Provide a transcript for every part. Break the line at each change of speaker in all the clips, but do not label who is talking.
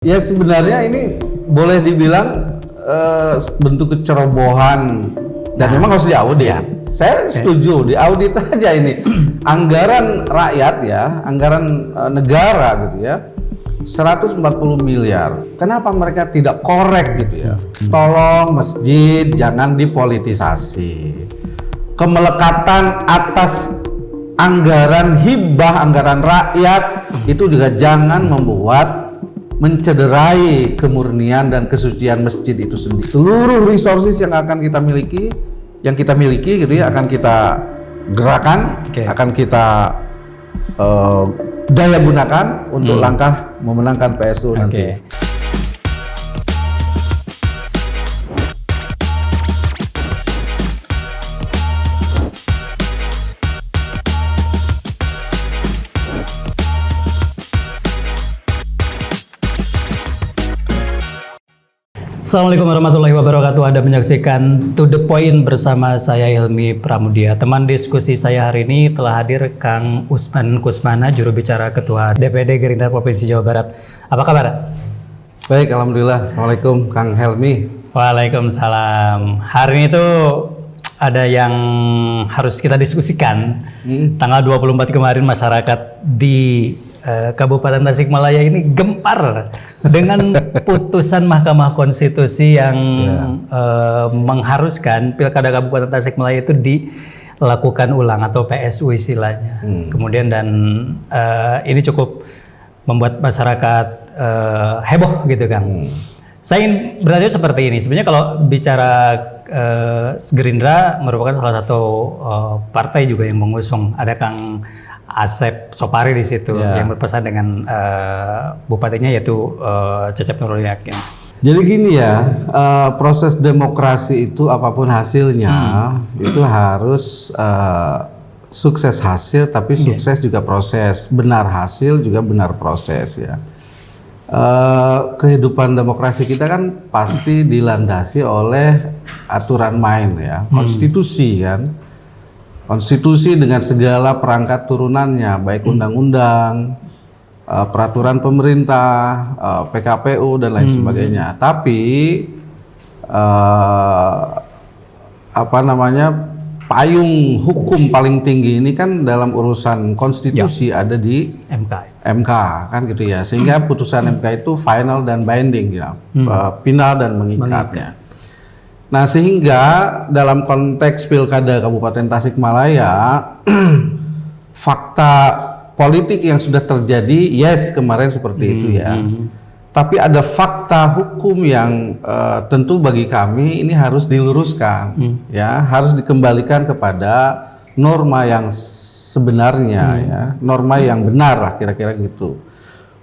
Ya sebenarnya ini boleh dibilang bentuk kecerobohan dan memang harus diaudit.
Ya.
Saya setuju diaudit aja ini. Anggaran rakyat ya, anggaran negara gitu ya. 140 miliar. Kenapa mereka tidak korek gitu ya? Tolong masjid jangan dipolitisasi. Kemelekatan atas anggaran hibah, anggaran rakyat itu juga jangan membuat mencederai kemurnian dan kesucian masjid itu sendiri. Seluruh resources yang akan kita miliki, gitu ya, akan kita gerakan, akan kita daya gunakan untuk langkah memenangkan PSU nanti.
Assalamualaikum warahmatullahi wabarakatuh. Anda menyaksikan To The Point bersama saya Hilmi Pramudia. Teman diskusi saya hari ini telah hadir Kang Usman Kusmana, juru bicara Ketua DPD Gerindra Provinsi Jawa Barat. Apa kabar?
Baik, alhamdulillah. Assalamualaikum Kang Helmi.
Waalaikumsalam. Hari ini tuh ada yang harus kita diskusikan. Tanggal 24 kemarin masyarakat di Kabupaten Tasikmalaya ini gempar dengan putusan Mahkamah Konstitusi yang mengharuskan Pilkada Kabupaten Tasikmalaya itu dilakukan ulang atau PSU istilahnya. Kemudian dan ini cukup membuat masyarakat heboh gitu kan. Saya ingin bertanya seperti ini. Sebenarnya kalau bicara Gerindra merupakan salah satu partai juga yang mengusung, ada Kang Asep Sopari di situ yang berpesan dengan bupatinya yaitu Cecep Nurul Yakin.
Jadi gini ya, proses demokrasi itu apapun hasilnya itu harus sukses hasil, tapi sukses juga proses, benar hasil juga benar proses ya. Kehidupan demokrasi kita kan pasti dilandasi oleh aturan main ya, konstitusi kan. Konstitusi dengan segala perangkat turunannya, baik undang-undang, peraturan pemerintah, PKPU dan lain sebagainya. Tapi payung hukum paling tinggi ini kan dalam urusan konstitusi ada di MK kan gitu ya. Sehingga putusan MK itu final dan binding ya, final dan mengikatnya. Nah, sehingga dalam konteks Pilkada Kabupaten Tasikmalaya, fakta politik yang sudah terjadi, kemarin seperti itu ya. Tapi ada fakta hukum yang tentu bagi kami ini harus diluruskan, ya, harus dikembalikan kepada norma yang sebenarnya, ya, norma yang benar lah kira-kira gitu.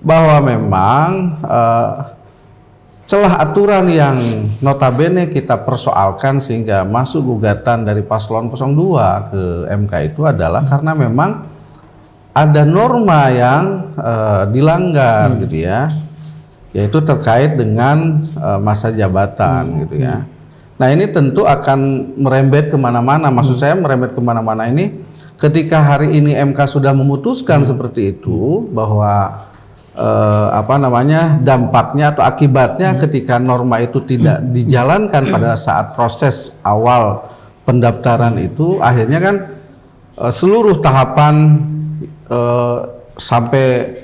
Bahwa memang celah aturan yang notabene kita persoalkan sehingga masuk gugatan dari paslon 02 ke MK itu adalah karena memang ada norma yang dilanggar gitu ya, yaitu terkait dengan masa jabatan gitu ya. Nah, ini tentu akan merembet kemana-mana. Maksud saya merembet kemana-mana ini ketika hari ini MK sudah memutuskan seperti itu, bahwa dampaknya atau akibatnya ketika norma itu tidak dijalankan pada saat proses awal pendaftaran itu, akhirnya kan seluruh tahapan sampai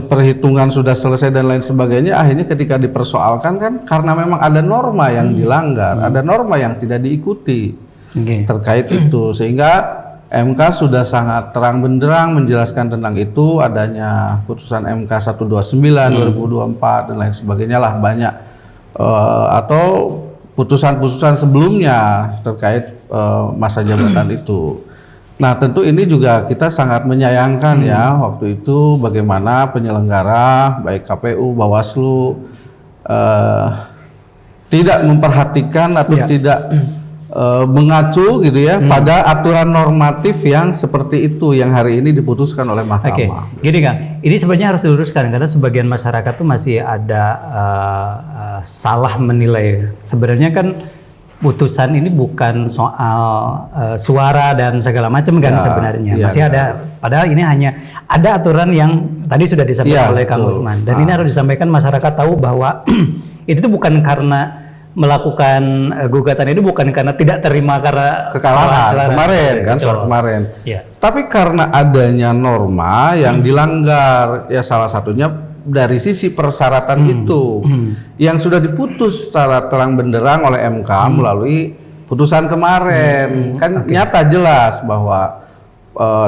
perhitungan sudah selesai dan lain sebagainya, akhirnya ketika dipersoalkan kan karena memang ada norma yang dilanggar, ada norma yang tidak diikuti terkait itu, sehingga MK sudah sangat terang benderang menjelaskan tentang itu, adanya putusan MK 129 2024 dan lain sebagainya lah, banyak atau putusan-putusan sebelumnya terkait masa jabatan itu. Nah, tentu ini juga kita sangat menyayangkan ya waktu itu bagaimana penyelenggara baik KPU, Bawaslu tidak memperhatikan atau tidak mengacu gitu ya pada aturan normatif yang seperti itu yang hari ini diputuskan oleh mahkamah.
Gini Kang, ini sebenarnya harus diluruskan karena sebagian masyarakat tuh masih ada salah menilai. Sebenarnya kan putusan ini bukan soal suara dan segala macam kan sebenarnya. Masih ada, padahal ini hanya ada aturan yang tadi sudah disampaikan oleh Kang Usman. Dan ini harus disampaikan, masyarakat tahu bahwa itu tuh bukan karena melakukan gugatan itu bukan karena tidak terima karena
kekalahan kemarin kan, suara kemarin. Tapi karena adanya norma yang dilanggar, ya salah satunya dari sisi persyaratan itu yang sudah diputus secara terang benderang oleh MK melalui putusan kemarin. Kan nyata jelas bahwa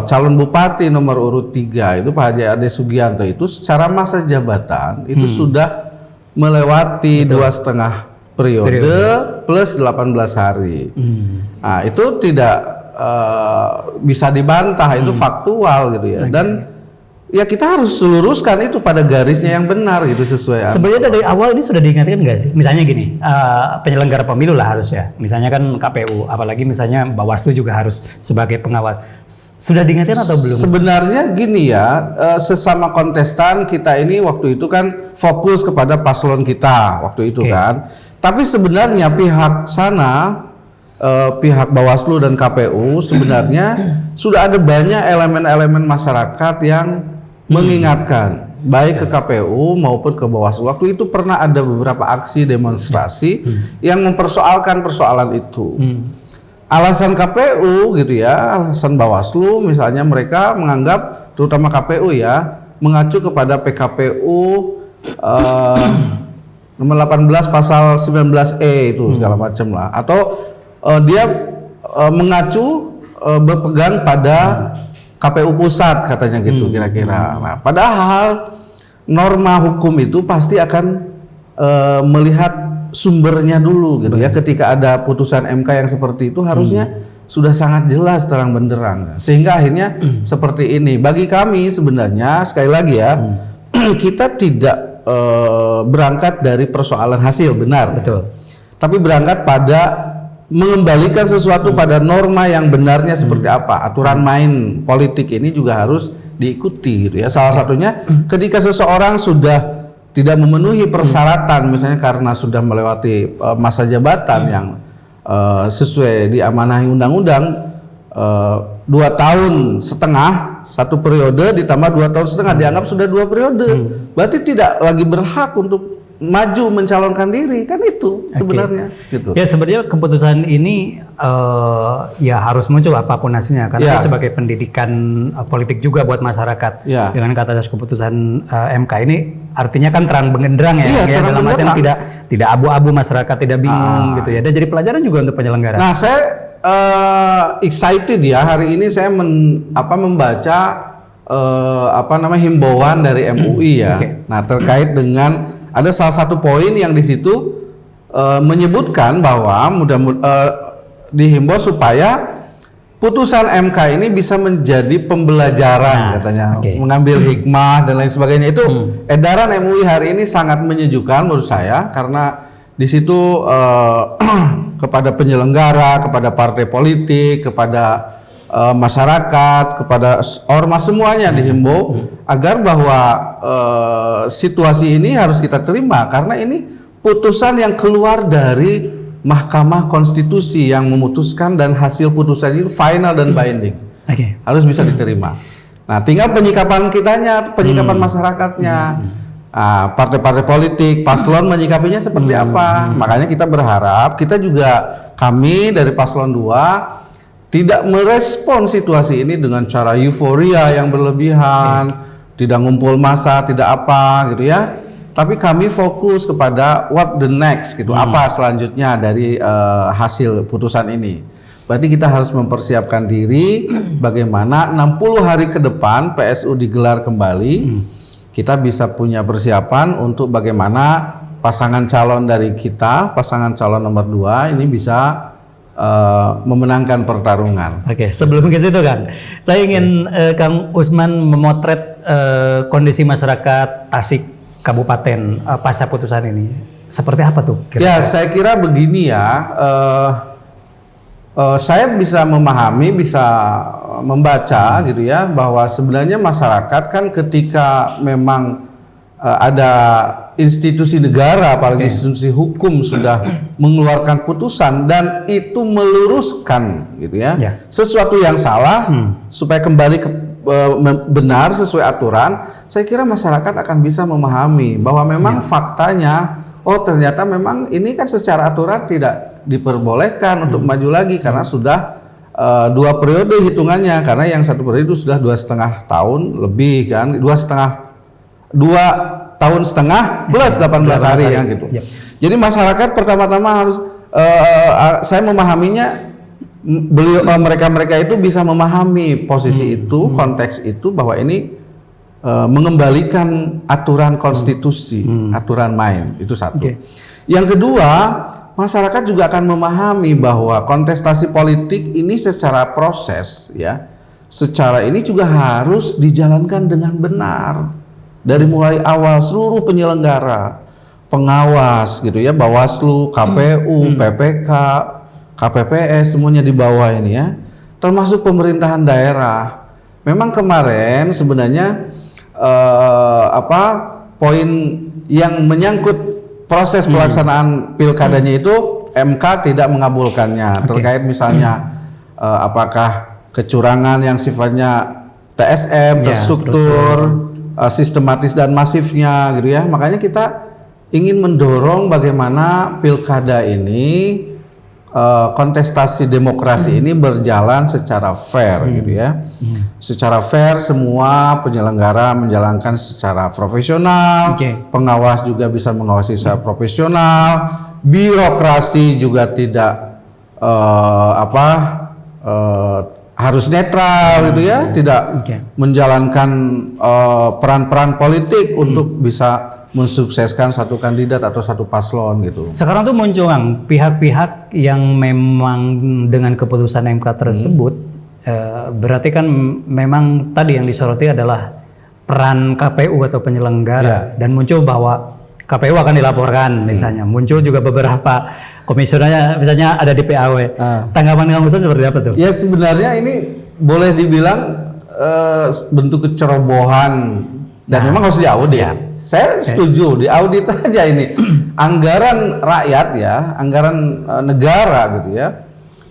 calon bupati nomor urut 3 itu Pak Haji Ade Sugianto itu secara masa jabatan itu sudah melewati 2,5 periode plus 18 hari. Nah, itu tidak bisa dibantah, itu faktual gitu ya. Dan ya kita harus luruskan itu pada garisnya yang benar gitu, sesuai.
Sebenarnya dari awal ini sudah diingatkan nggak sih? Misalnya gini, penyelenggara pemilu lah harus ya. Misalnya kan KPU, apalagi misalnya Bawaslu juga harus sebagai pengawas. Sudah diingatkan atau belum?
Sebenarnya gini ya, sesama kontestan kita ini waktu itu kan fokus kepada paslon kita waktu itu kan. Tapi sebenarnya pihak sana, pihak Bawaslu dan KPU sebenarnya sudah ada banyak elemen-elemen masyarakat yang mengingatkan baik ke KPU maupun ke Bawaslu. Waktu itu pernah ada beberapa aksi demonstrasi yang mempersoalkan persoalan itu. Alasan KPU gitu ya, alasan Bawaslu misalnya mereka menganggap, terutama KPU ya, mengacu kepada PKPU nomor 18 pasal 19E itu segala macam lah, atau dia mengacu berpegang pada KPU pusat katanya gitu kira-kira. Nah, padahal norma hukum itu pasti akan melihat sumbernya dulu gitu ya. Ketika ada putusan MK yang seperti itu harusnya sudah sangat jelas terang benderang. Sehingga akhirnya seperti ini. Bagi kami sebenarnya sekali lagi ya, kita tidak berangkat dari persoalan hasil, benar.
Betul.
Tapi berangkat pada mengembalikan sesuatu pada norma yang benarnya seperti apa. Aturan main politik ini juga harus diikuti gitu ya. Salah satunya ketika seseorang sudah tidak memenuhi persyaratan, misalnya karena sudah melewati masa jabatan yang sesuai diamanahi undang-undang, 2,5 tahun, 1 periode ditambah 2,5 tahun dianggap sudah 2 periode. Berarti tidak lagi berhak untuk maju mencalonkan diri, kan itu sebenarnya. Gitu.
Ya sebenarnya keputusan ini ya harus muncul apapun hasilnya, karena itu sebagai pendidikan politik juga buat masyarakat. Dengan kata keputusan MK ini artinya kan terang benderang ya, dalam artian tidak abu-abu, masyarakat tidak bingung gitu ya. Dan jadi pelajaran juga untuk penyelenggara.
Nah, saya excited ya, hari ini saya membaca himbauan dari MUI ya. Nah, terkait dengan ada salah satu poin yang di situ menyebutkan bahwa dihimbau supaya putusan MK ini bisa menjadi pembelajaran, katanya, mengambil hikmah dan lain sebagainya. Itu edaran MUI hari ini sangat menyejukkan menurut saya, karena di situ kepada penyelenggara, kepada partai politik, kepada masyarakat, kepada ormas semuanya dihimbau agar bahwa situasi ini harus kita terima, karena ini putusan yang keluar dari Mahkamah Konstitusi yang memutuskan, dan hasil putusan itu final dan binding, harus bisa diterima. Nah, tinggal penyikapan kitanya, penyikapan masyarakatnya, partai-partai politik, paslon menyikapinya seperti apa. Makanya kita berharap, kita juga, kami dari paslon 2 tidak merespon situasi ini dengan cara euforia yang berlebihan, tidak ngumpul massa, tidak apa gitu ya. Tapi kami fokus kepada what the next gitu, apa selanjutnya dari hasil putusan ini. Berarti kita harus mempersiapkan diri bagaimana 60 hari ke depan PSU digelar kembali, kita bisa punya persiapan untuk bagaimana pasangan calon dari kita, pasangan calon nomor 2 ini bisa memenangkan pertarungan.
Sebelum ke situ Kang, saya ingin Kang Usman memotret kondisi masyarakat Tasik Kabupaten pasca putusan ini. Seperti apa tuh?
Ya, saya kira begini ya. Saya bisa memahami, bisa membaca gitu ya, bahwa sebenarnya masyarakat kan ketika memang ada institusi negara, apalagi institusi hukum sudah mengeluarkan putusan dan itu meluruskan gitu ya, sesuatu yang salah supaya kembali ke benar sesuai aturan, saya kira masyarakat akan bisa memahami bahwa memang faktanya, oh ternyata memang ini kan secara aturan tidak diperbolehkan untuk maju lagi karena sudah 2 periode hitungannya, karena yang 1 periode itu sudah 2,5 tahun lebih kan, 2 tahun setengah plus 18 hari yang gitu. Jadi masyarakat pertama-tama harus saya memahaminya, mereka itu bisa memahami posisi itu, konteks itu, bahwa ini mengembalikan aturan konstitusi, aturan main, itu satu. Yang kedua, masyarakat juga akan memahami bahwa kontestasi politik ini secara proses ya, secara ini juga harus dijalankan dengan benar. Dari mulai awal seluruh penyelenggara, pengawas gitu ya, Bawaslu, KPU, PPK, KPPS, semuanya di bawah ini ya, termasuk pemerintahan daerah. Memang kemarin sebenarnya poin yang menyangkut proses pelaksanaan pilkadanya itu MK tidak mengabulkannya, terkait misalnya apakah kecurangan yang sifatnya TSM, terstruktur, sistematis dan masifnya gitu ya. Makanya kita ingin mendorong bagaimana pilkada ini, kontestasi demokrasi ini berjalan secara fair gitu ya. Secara fair, semua penyelenggara menjalankan secara profesional, pengawas juga bisa mengawasi secara profesional, birokrasi juga tidak harus netral gitu ya, tidak menjalankan peran-peran politik untuk bisa mensukseskan satu kandidat atau satu paslon gitu.
Sekarang tuh muncul pihak-pihak yang memang dengan keputusan MK tersebut berarti kan memang tadi yang disoroti adalah peran KPU atau penyelenggara, dan muncul bahwa KPU akan dilaporkan misalnya, muncul juga beberapa komisionernya misalnya ada di PAW. Tanggapan Kang Ustaz seperti apa tuh?
Ya sebenarnya ini boleh dibilang bentuk kecerobohan dan memang harus diaudit. Saya setuju diaudit aja ini. Anggaran rakyat ya, anggaran negara gitu ya,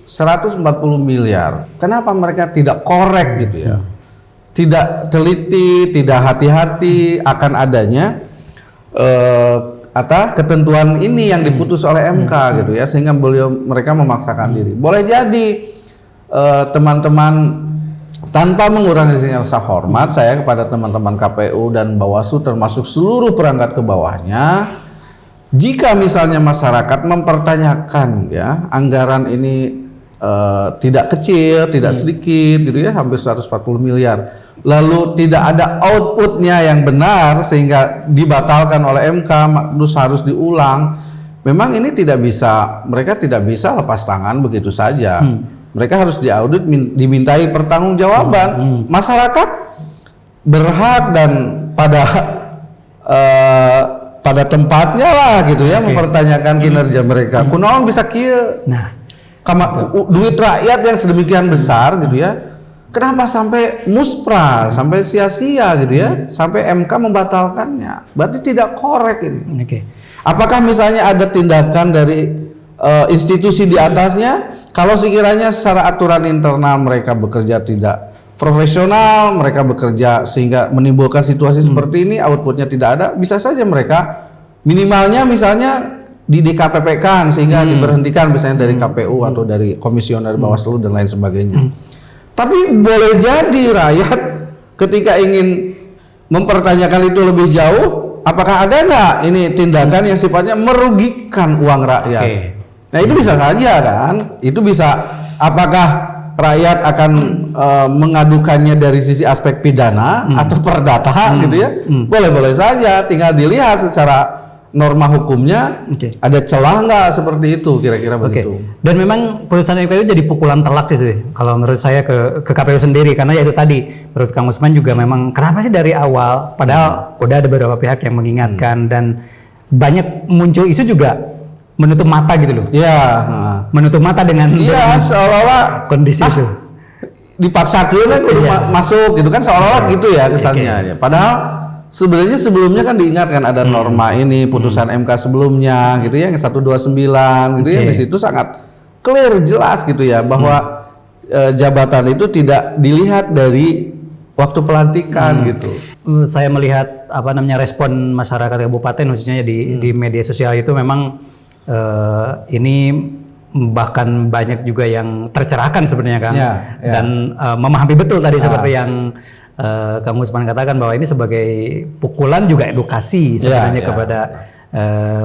140 miliar. Kenapa mereka tidak korek gitu ya? Tidak teliti, tidak hati-hati akan adanya ketentuan ini yang diputus oleh MK gitu ya, sehingga mereka memaksakan diri. Boleh jadi teman-teman, tanpa mengurangi rasa hormat saya kepada teman-teman KPU dan Bawaslu termasuk seluruh perangkat ke bawahnya, jika misalnya masyarakat mempertanyakan ya anggaran ini tidak kecil, tidak sedikit gitu ya, hampir 140 miliar, lalu tidak ada outputnya yang benar sehingga dibatalkan oleh MK, terus harus diulang. Memang ini tidak bisa, mereka tidak bisa lepas tangan begitu saja. Mereka harus diaudit, dimintai pertanggungjawaban. Masyarakat berhak dan pada tempatnya lah gitu ya, mempertanyakan kinerja mereka. Kunaon bisa kieu? Duit rakyat yang sedemikian besar gitu ya, kenapa sampai muspra, sampai sia-sia gitu ya, sampai MK membatalkannya? Berarti tidak korek ini. Apakah misalnya ada tindakan dari institusi di atasnya? Kalau sekiranya secara aturan internal mereka bekerja tidak profesional, mereka bekerja sehingga menimbulkan situasi seperti ini, outputnya tidak ada, bisa saja mereka minimalnya misalnya di DKPP-kan sehingga diberhentikan misalnya dari KPU atau dari komisioner Bawaslu dan lain sebagainya. Tapi boleh jadi rakyat ketika ingin mempertanyakan itu lebih jauh, apakah ada nggak ini tindakan yang sifatnya merugikan uang rakyat? Nah itu bisa saja kan, itu bisa, apakah rakyat akan mengadukannya dari sisi aspek pidana atau perdata gitu ya, boleh-boleh saja, tinggal dilihat secara norma hukumnya ada celah nggak seperti itu, kira-kira begitu.
Dan memang putusan MK itu jadi pukulan telak sih kalau menurut saya ke KPU sendiri, karena ya itu tadi menurut Kang Usman juga memang kenapa sih dari awal, padahal udah ada beberapa pihak yang mengingatkan dan banyak muncul isu juga menutup mata gitu loh. Menutup mata dengan
seolah-olah
kondisi itu.
Dipaksakan kudu masuk gitu kan, seolah-olah gitu ya kesannya. Padahal sebenarnya sebelumnya kan diingatkan ada norma ini putusan MK sebelumnya gitu ya, yang 129 gitu ya, di situ sangat clear jelas gitu ya bahwa jabatan itu tidak dilihat dari waktu pelantikan gitu.
Saya melihat respon masyarakat kabupaten khususnya di media sosial itu memang ini bahkan banyak juga yang tercerahkan sebenarnya Kang, dan memahami betul tadi seperti yang Kang Usman katakan bahwa ini sebagai pukulan juga edukasi sebenarnya kepada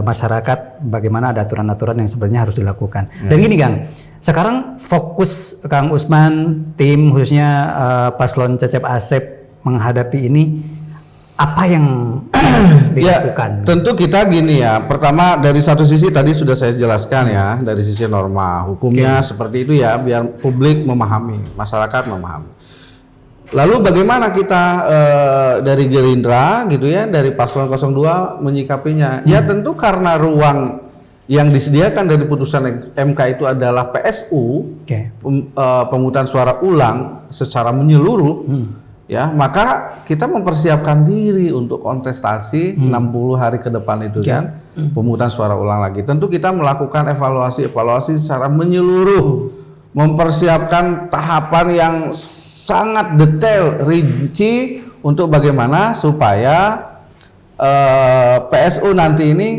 masyarakat bagaimana ada aturan-aturan yang sebenarnya harus dilakukan. Dan gini Kang, sekarang fokus Kang Usman, tim khususnya Paslon Cecep Asep menghadapi ini, apa yang harus dilakukan?
Tentu kita gini ya, pertama dari satu sisi tadi sudah saya jelaskan ya, dari sisi norma hukumnya seperti itu ya, biar publik memahami, masyarakat memahami. Lalu bagaimana kita dari Gerindra gitu ya, dari Paslon 02 menyikapinya? Ya tentu karena ruang yang disediakan dari putusan MK itu adalah PSU, pemungutan suara ulang secara menyeluruh, ya maka kita mempersiapkan diri untuk kontestasi 60 hari ke depan itu kan, pemungutan suara ulang lagi. Tentu kita melakukan evaluasi secara menyeluruh, mempersiapkan tahapan yang sangat detail, rinci untuk bagaimana supaya PSU nanti ini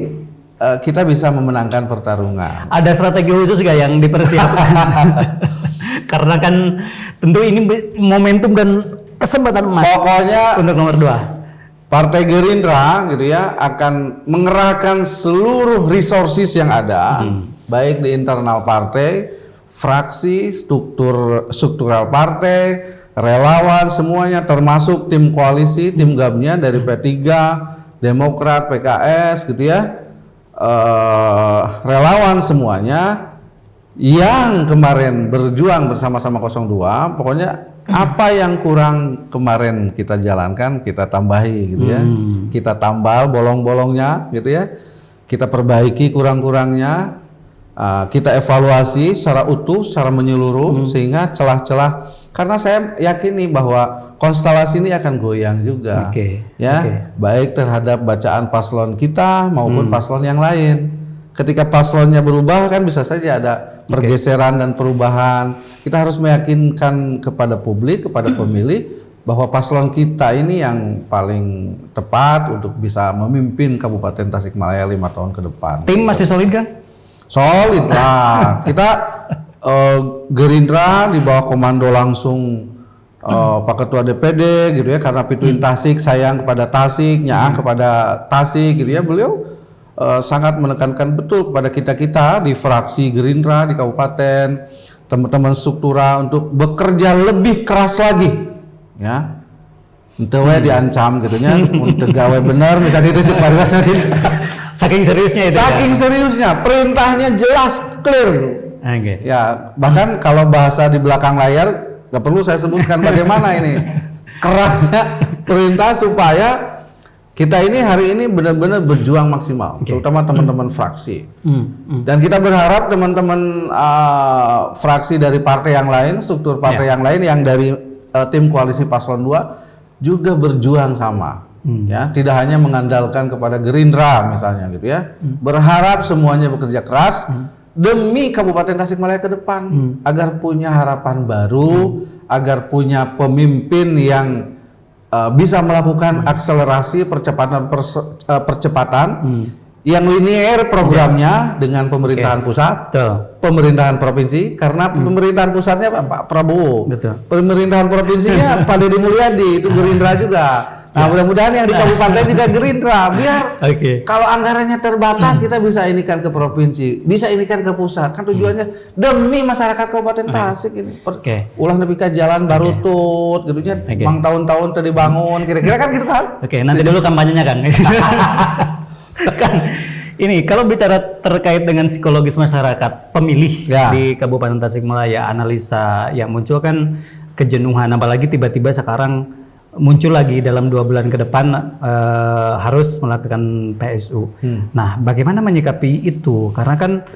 kita bisa memenangkan pertarungan.
Ada strategi khusus gak yang dipersiapkan? Karena kan tentu ini momentum dan kesempatan emas.
Pokoknya
untuk nomor 2.
Partai Gerindra gitu ya akan mengerahkan seluruh resources yang ada, baik di internal partai, fraksi, struktural partai, relawan semuanya, termasuk tim koalisi, tim gabungan dari P3, Demokrat, PKS gitu ya. Relawan semuanya yang kemarin berjuang bersama-sama 02, pokoknya apa yang kurang kemarin kita jalankan, kita tambahi gitu ya. Kita tambal bolong-bolongnya gitu ya. Kita perbaiki kurang-kurangnya. Kita evaluasi secara utuh, secara menyeluruh sehingga celah-celah, karena saya yakini bahwa konstelasi ini akan goyang juga, baik terhadap bacaan paslon kita maupun paslon yang lain. Ketika paslonnya berubah kan bisa saja ada pergeseran dan perubahan. Kita harus meyakinkan kepada publik, kepada pemilih bahwa paslon kita ini yang paling tepat untuk bisa memimpin Kabupaten Tasikmalaya 5 tahun ke depan.
Tim masih solid kan?
Solid lah. Kita Gerindra di bawah komando langsung Pak Ketua DPD gitu ya, karena pituin Tasik, sayang kepada Tasik, nyaah kepada Tasik gitu ya. Beliau sangat menekankan betul kepada kita di fraksi Gerindra di kabupaten, teman-teman struktural untuk bekerja lebih keras lagi ya. Untuk diancam gitu nya, untuk gawe bener misalnya itu cek paribasa gitu.
Saking seriusnya itu.
Saking seriusnya, perintahnya jelas, clear. Ya, bahkan kalau bahasa di belakang layar nggak perlu saya sebutkan bagaimana ini kerasnya perintah supaya kita ini hari ini benar-benar berjuang maksimal, terutama teman-teman fraksi. Dan kita berharap teman-teman fraksi dari partai yang lain, struktur partai yang lain yang dari tim koalisi Paslon 2 juga berjuang sama. Ya, tidak hanya mengandalkan kepada Gerindra misalnya gitu ya. Berharap semuanya bekerja keras demi Kabupaten Tasikmalaya ke depan agar punya harapan baru, agar punya pemimpin yang bisa melakukan akselerasi percepatan yang linier programnya dengan pemerintahan pusat, pemerintahan provinsi, karena pemerintahan pusatnya Pak Prabowo, pemerintahan provinsinya Pak Deddy Mulyadi, itu Gerindra juga. Nah, mudah-mudahan yang di kabupaten juga Gerindra, biar kalau anggarannya terbatas kita bisa inikan ke provinsi, bisa inikan ke pusat. Kan tujuannya demi masyarakat Kabupaten Tasik ini. Ulah nepi ka jalan baru tut gitu nya, mang tahun-tahun tadi bangun, kira-kira kan gitu kan.
Nanti dulu kampanyenya Kang. Kang, ini kalau bicara terkait dengan psikologis masyarakat pemilih di Kabupaten Tasikmalaya, analisa yang muncul kan kejenuhan, apalagi tiba-tiba sekarang muncul lagi dalam 2 bulan ke depan harus melakukan PSU. Nah, bagaimana menyikapi itu? Karena kan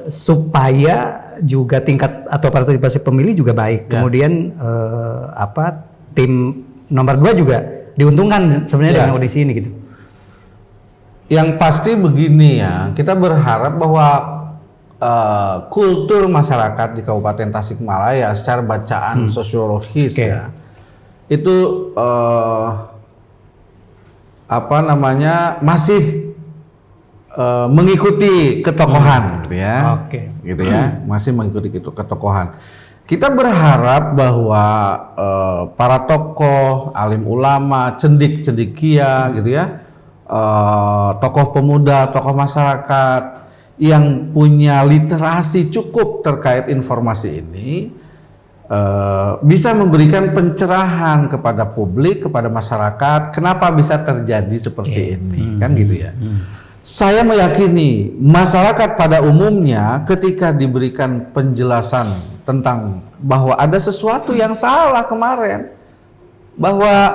supaya juga tingkat atau partisipasi pemilih juga baik. Kemudian tim nomor 2 juga diuntungkan sebenarnya dengan kondisi ini gitu.
Yang pasti begini ya, kita berharap bahwa kultur masyarakat di Kabupaten Tasikmalaya secara bacaan sosiologis ya itu masih mengikuti ketokohan gitu ya, gitu ya, masih mengikuti ketokohan. Kita berharap bahwa para tokoh, alim ulama, cendik-cendikia gitu ya, tokoh pemuda, tokoh masyarakat yang punya literasi cukup terkait informasi ini bisa memberikan pencerahan kepada publik, kepada masyarakat, kenapa bisa terjadi seperti ini, kan gitu ya. Saya meyakini masyarakat pada umumnya ketika diberikan penjelasan tentang bahwa ada sesuatu yang salah kemarin, bahwa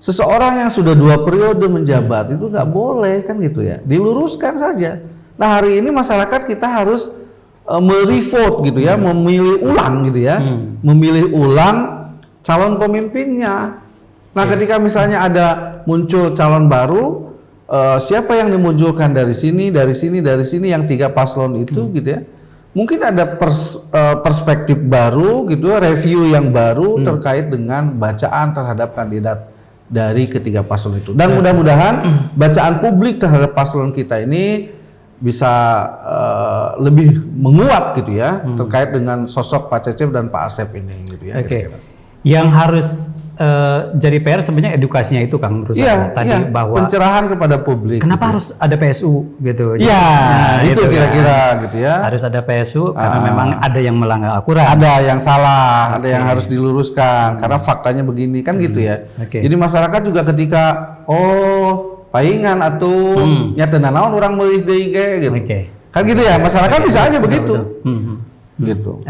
seseorang yang sudah 2 periode menjabat itu nggak boleh, kan gitu ya, diluruskan saja. Nah hari ini masyarakat kita harus merevote gitu ya, memilih ulang gitu ya, memilih ulang calon pemimpinnya. Nah ketika misalnya ada muncul calon baru, siapa yang dimunculkan dari sini yang 3 paslon itu gitu ya, mungkin ada perspektif baru gitu, review yang baru terkait dengan bacaan terhadap kandidat dari ketiga paslon itu. Dan mudah-mudahan bacaan publik terhadap paslon kita ini bisa lebih menguat gitu ya, terkait dengan sosok Pak Cecep dan Pak Asep ini gitu ya.
Yang harus jadi PR sebenarnya edukasinya itu Kang menurut saya tadi, bahwa
pencerahan kepada publik.
Kenapa harus ada PSU gitu?
Ya, itu kira-kira gitu ya.
Harus ada PSU karena memang ada yang melanggar aturan.
Ada yang salah, ada yang harus diluruskan karena faktanya begini kan gitu ya. Jadi masyarakat juga ketika paingan atau nyata naon orang meulih deui gitu. Kan gitu ya, masyarakat bisa aja begitu. Gitu.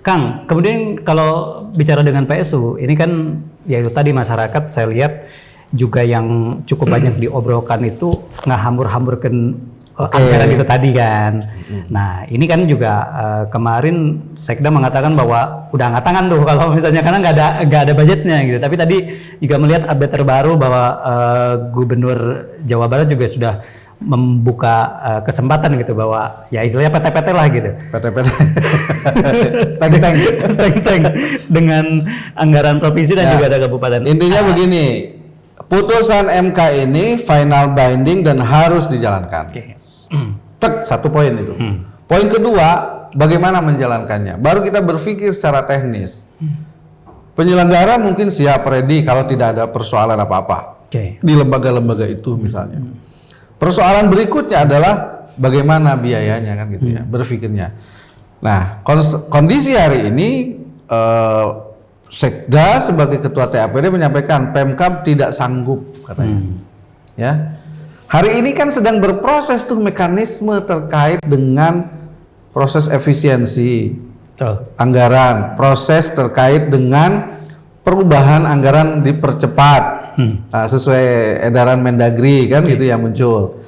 Kang, kemudian kalau bicara dengan PSU, ini kan ya itu tadi masyarakat saya lihat juga yang cukup banyak diobrolkan itu ngehambur-hamburkan anggaran itu tadi kan. Nah ini kan juga kemarin Sekda mengatakan bahwa udah angkat tangan tuh kalau misalnya karena nggak ada budgetnya gitu. Tapi tadi juga melihat update terbaru bahwa Gubernur Jawa Barat juga sudah membuka kesempatan gitu bahwa ya istilahnya PT-PT lah gitu.
PT-PT. Steng-steng.
Dengan anggaran provinsi dan juga ada kabupaten.
Intinya begini, putusan MK ini final binding dan harus dijalankan. Satu poin itu. Poin kedua, bagaimana menjalankannya. Baru kita berpikir secara teknis. Penyelenggara mungkin siap ready kalau tidak ada persoalan apa-apa di lembaga-lembaga itu misalnya. Persoalan berikutnya adalah bagaimana biayanya kan gitu ya, berpikirnya. Nah, kondisi hari ini Sekda sebagai ketua TAPD menyampaikan Pemkab tidak sanggup katanya. Ya. Hari ini kan sedang berproses tuh mekanisme terkait dengan proses efisiensi anggaran, proses terkait dengan perubahan anggaran dipercepat. Sesuai edaran Mendagri kan gitu yang muncul.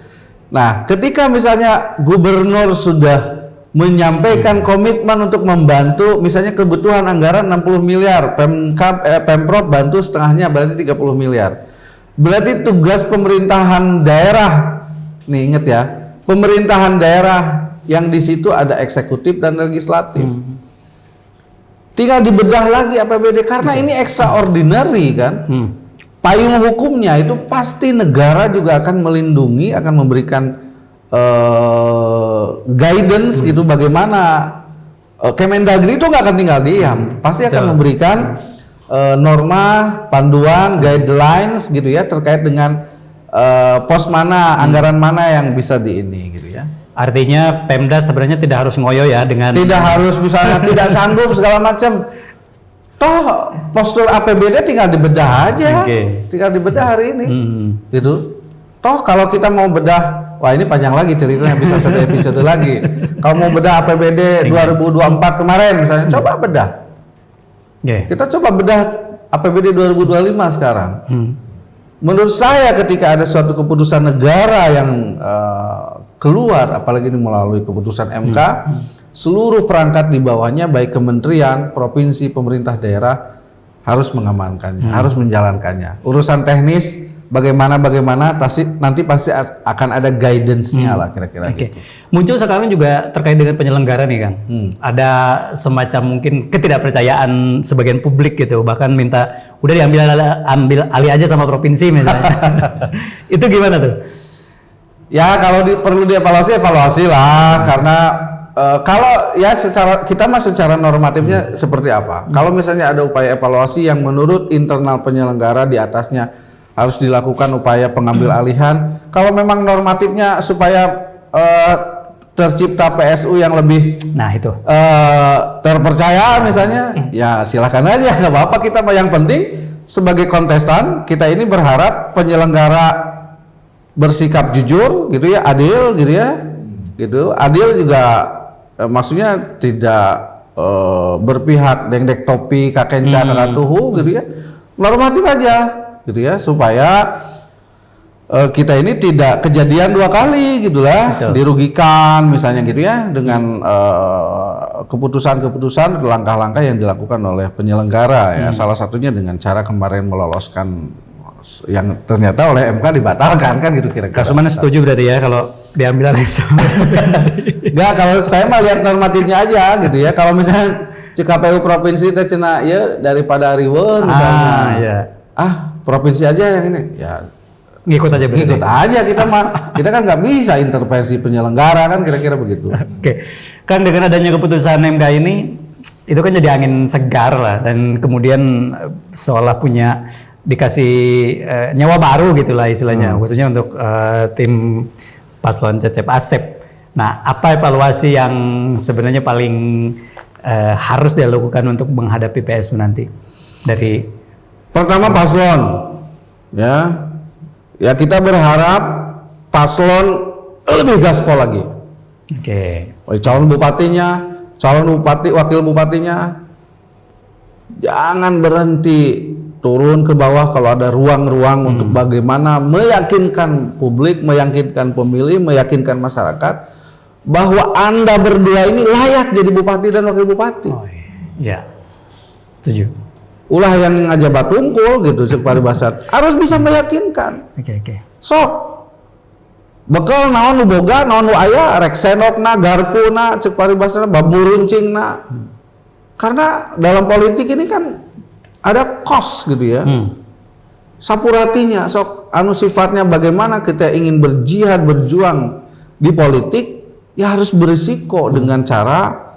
Nah, ketika misalnya gubernur sudah menyampaikan komitmen untuk membantu misalnya kebutuhan anggaran 60 miliar, Pemprov bantu setengahnya berarti 30 miliar. Berarti tugas pemerintahan daerah, nih ingat ya, pemerintahan daerah yang di situ ada eksekutif dan legislatif. Tinggal dibedah lagi APBD karena ini extraordinary kan. Payung hukumnya itu pasti negara juga akan melindungi, akan memberikan guidance gitu bagaimana Kemendagri itu nggak akan tinggal diam, pasti akan memberikan norma, panduan, guidelines gitu ya terkait dengan pos mana, anggaran mana yang bisa di ini gitu ya.
Artinya Pemda sebenarnya tidak harus ngoyo ya dengan
harus misalnya tidak sanggup segala macam. Toh postur APBD tinggal dibedah aja, tinggal dibedah hari ini, gitu. Toh kalau kita mau bedah, wah ini panjang lagi ceritanya bisa satu episode lagi. Kalau mau bedah APBD 2024 kemarin misalnya, coba bedah. Kita coba bedah APBD 2025 sekarang. Menurut saya ketika ada suatu keputusan negara yang keluar, apalagi ini melalui keputusan MK. Seluruh perangkat di bawahnya baik kementerian, provinsi, pemerintah daerah harus mengamankannya, harus menjalankannya. Urusan teknis bagaimana nanti pasti akan ada guidance-nya lah kira-kira gitu.
Muncul sekarang juga terkait dengan penyelenggara nih Kang. Ada semacam mungkin ketidakpercayaan sebagian publik gitu, bahkan minta udah ambil alih aja sama provinsi misalnya. Itu gimana tuh?
Ya kalau perlu evaluasi lah, karena kalau ya secara normatifnya seperti apa? Kalau misalnya ada upaya evaluasi yang menurut internal penyelenggara di atasnya harus dilakukan upaya pengambil alihan. Kalau memang normatifnya supaya tercipta PSU yang lebih terpercaya misalnya, ya silahkan aja, nggak apa-apa kita. Yang penting sebagai kontestan kita ini berharap penyelenggara bersikap jujur gitu ya, adil gitu ya, gitu. Adil juga maksudnya tidak berpihak dengdek topi kakenca kakatuhu gitu ya, normatif aja gitu ya, supaya kita ini tidak kejadian dua kali gitulah. Betul. Dirugikan misalnya gitu ya dengan keputusan-keputusan langkah-langkah yang dilakukan oleh penyelenggara ya, salah satunya dengan cara kemarin meloloskan yang ternyata oleh MK dibatalkan kan gitu kira-kira.
Kasuman setuju berarti ya kalau diambil alih sama.
Enggak, kalau saya mah lihat normatifnya aja gitu ya. Kalau misalnya KPU provinsi teh cenah ya daripada riweuh misalnya. Provinsi aja yang ini ya
ngikut aja berarti.
Ngikut aja kita kan nggak bisa intervensi penyelenggara kan kira-kira begitu.
Oke. Kan dengan adanya keputusan MK ini itu kan jadi angin segar lah, dan kemudian seolah punya dikasih nyawa baru gitulah istilahnya, khususnya untuk tim paslon Cecep Asep. Nah, apa evaluasi yang sebenarnya paling harus dilakukan untuk menghadapi PSU nanti? Dari
pertama paslon, ya kita berharap paslon lebih gaspol lagi. Calon bupatinya, calon bupati, wakil bupatinya, jangan berhenti turun ke bawah kalau ada ruang-ruang untuk bagaimana meyakinkan publik, meyakinkan pemilih, meyakinkan masyarakat bahwa Anda berdua ini layak jadi bupati dan wakil bupati.
Iya, setuju.
Ulah yang ngajabat tungkul gitu cek paribasat, harus bisa meyakinkan. Sok bekal naon nu boga, naon nu aya, rek senokna, garpuna, cek paribasatna, baburuncingna. Karena dalam politik ini kan ada kos gitu ya. Sapuratinya sok anu sifatnya bagaimana kita ingin berjihad berjuang di politik, ya harus berisiko dengan cara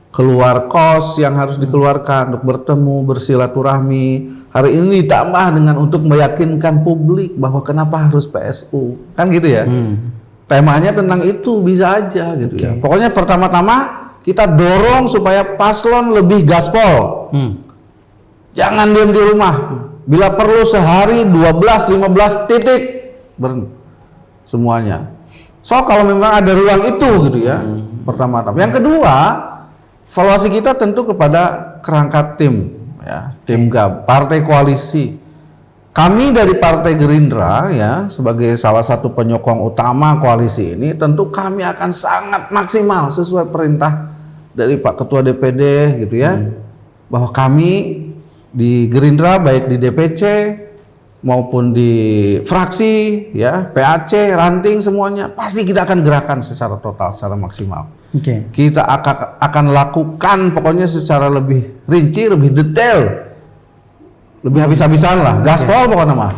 keluar kos yang harus dikeluarkan untuk bertemu, bersilaturahmi. Hari ini ditambah dengan untuk meyakinkan publik bahwa kenapa harus PSU, kan gitu ya. Temanya tentang itu bisa aja gitu ya. Pokoknya pertama-tama kita dorong supaya paslon lebih gaspol. Jangan diam di rumah. Bila perlu sehari 12-15 titik semuanya. So kalau memang ada ruang itu gitu ya. Pertama-tama. Yang kedua, evaluasi kita tentu kepada kerangka tim ya, tim GAB, partai koalisi. Kami dari Partai Gerindra ya sebagai salah satu penyokong utama koalisi ini, tentu kami akan sangat maksimal sesuai perintah dari Pak Ketua DPD gitu ya. Bahwa kami di Gerindra baik di DPC maupun di fraksi ya, PAC, ranting semuanya pasti kita akan gerakan secara total, secara maksimal. Kita akan lakukan pokoknya secara lebih rinci, lebih detail, lebih habis-habisan lah, gaspol pokoknya mah.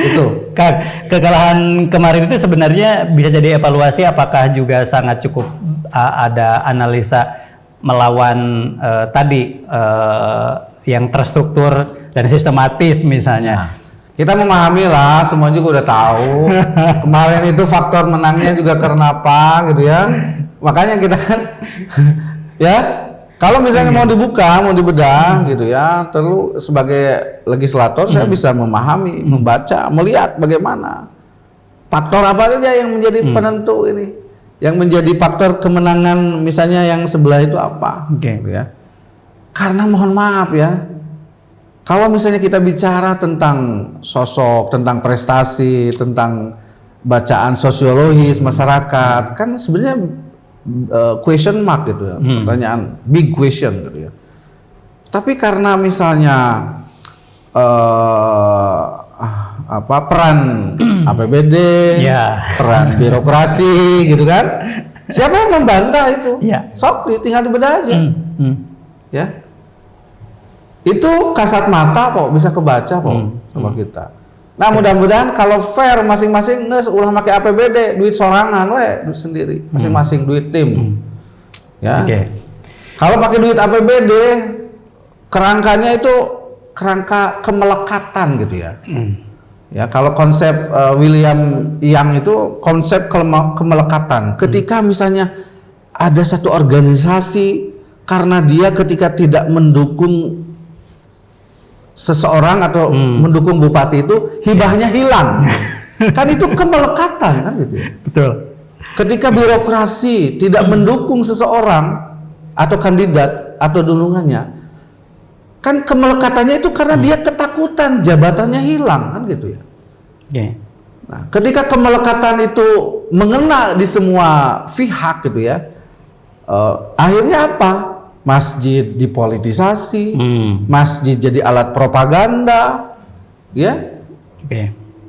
Itu.
Kang, kekalahan kemarin itu sebenarnya bisa jadi evaluasi, apakah juga sangat cukup ada analisa melawan tadi yang terstruktur dan sistematis misalnya.
Kita memahami lah, semua juga udah tahu. Kemarin itu faktor menangnya juga karena apa gitu ya. Makanya kita kan ya kalau misalnya mau dibuka, mau dibedah gitu ya, perlu sebagai legislator saya bisa memahami, membaca, melihat bagaimana faktor apa saja yang menjadi penentu ini, yang menjadi faktor kemenangan misalnya yang sebelah itu apa, gitu ya. Karena mohon maaf ya, kalau misalnya kita bicara tentang sosok, tentang prestasi, tentang bacaan sosiologis masyarakat, kan sebenarnya question mark gitu ya, pertanyaan big question gitu ya. Tapi karena misalnya peran APBD, peran birokrasi gitu kan. Siapa yang membantah itu? Sok tinggal dibedah aja. Ya. Itu kasat mata kok bisa kebaca kok sama kita. Nah, mudah-mudahan kalau fair masing-masing nges ulah pakai APBD, duit sorangan duit sendiri, masing-masing duit tim. Ya. Kalau pakai duit APBD, kerangkanya itu kerangka kemelekatan gitu ya. Ya, kalau konsep William Yang itu konsep kemelekatan. Ketika misalnya ada satu organisasi karena dia ketika tidak mendukung seseorang atau mendukung bupati itu hibahnya hilang. Kan itu kemelekatan kan gitu ya.
Betul.
Ketika birokrasi tidak mendukung seseorang atau kandidat atau dulungannya, kan kemelekatannya itu karena dia ketakutan jabatannya hilang kan gitu ya. Nah, ketika kemelekatan itu mengena di semua pihak gitu ya, akhirnya apa? Masjid dipolitisasi, masjid jadi alat propaganda, ya.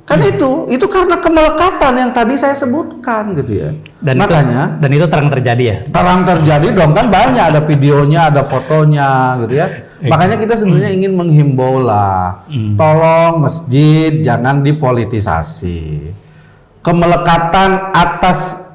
Kan itu karena kemelekatan yang tadi saya sebutkan gitu ya.
Dan makanya itu terang terjadi ya.
Terang terjadi dong, kan banyak, ada videonya, ada fotonya gitu ya. Makanya kita sebenarnya ingin menghimbau lah, tolong masjid jangan dipolitisasi. Kemelekatan atas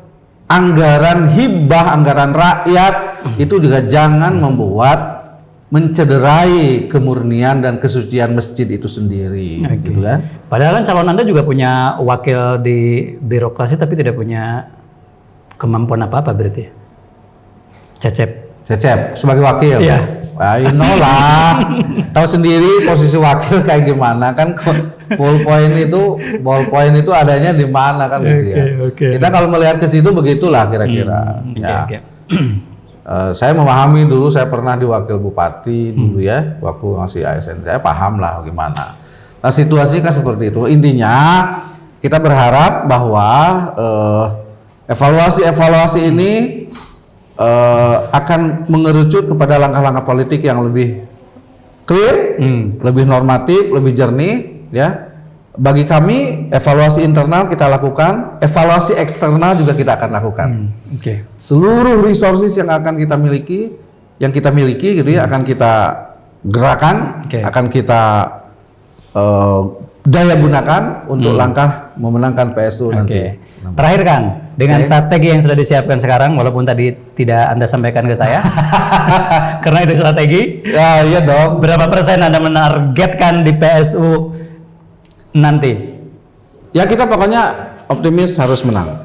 anggaran hibah, anggaran rakyat itu juga jangan membuat mencederai kemurnian dan kesucian masjid itu sendiri, gitu kan?
Padahal kan calon Anda juga punya wakil di birokrasi tapi tidak punya kemampuan apa-apa berarti.
Cecep sebagai wakil.
Iya.
You know lah, tahu sendiri posisi wakil kayak gimana kan. Ballpoint itu adanya di mana kan gitu ya. Kita kalau melihat ke situ begitulah kira-kira. Saya memahami dulu, saya pernah di wakil bupati dulu ya, waktu masih ASN, saya paham lah gimana. Nah, situasinya kan seperti itu. Intinya kita berharap bahwa evaluasi ini akan mengerucut kepada langkah-langkah politik yang lebih clear, lebih normatif, lebih jernih, ya. Bagi kami evaluasi internal kita lakukan, evaluasi eksternal juga kita akan lakukan. Seluruh resources yang akan kita miliki, gitu ya, akan kita gerakan, akan kita daya gunakan untuk langkah memenangkan PSU nanti.
Terakhir Kang, dengan strategi yang sudah disiapkan sekarang, walaupun tadi tidak Anda sampaikan ke saya, karena itu strategi.
Ya, iya dong.
Berapa persen Anda menargetkan di PSU nanti?
Ya, kita pokoknya optimis harus menang.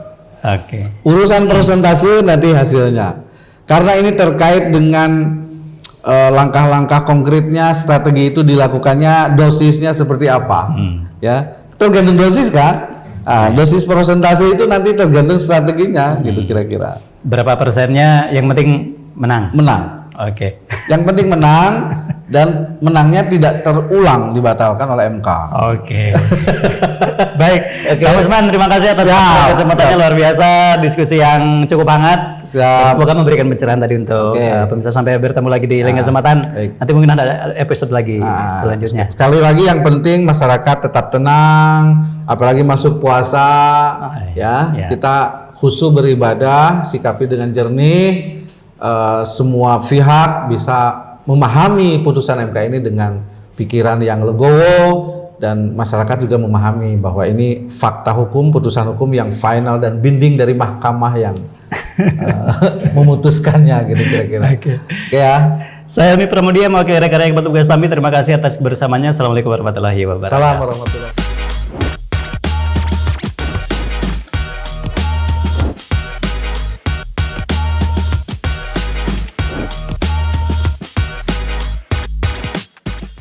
Urusan persentase nanti hasilnya. Karena ini terkait dengan langkah-langkah konkretnya, strategi itu dilakukannya, dosisnya seperti apa. Ya, tergantung dosis kan. Dosis persentase itu nanti tergantung strateginya, gitu kira-kira. Berapa persennya? Yang penting menang. Yang penting menang, dan menangnya tidak terulang dibatalkan oleh MK.
Baik, Pak Usman, terima kasih atas kesempatannya, luar biasa, diskusi yang cukup hangat. Semoga memberikan pencerahan tadi untuk pemirsa. Sampai bertemu lagi di lain kesempatan. Nanti mungkin ada episode lagi selanjutnya.
Sekali lagi yang penting masyarakat tetap tenang, apalagi masuk puasa, kita khusyuk beribadah, sikapi dengan jernih. Semua pihak bisa memahami putusan MK ini dengan pikiran yang legowo, dan masyarakat juga memahami bahwa ini fakta hukum, putusan hukum yang final dan binding dari mahkamah yang memutuskannya, gitu kira-kira. Ya.
Saya Umi Pramudia, mewakili rekan-rekan petugas pamit. Terima kasih atas kebersamaannya. Assalamualaikum warahmatullahi wabarakatuh.
Salam warahmatullahi wabarakatuh.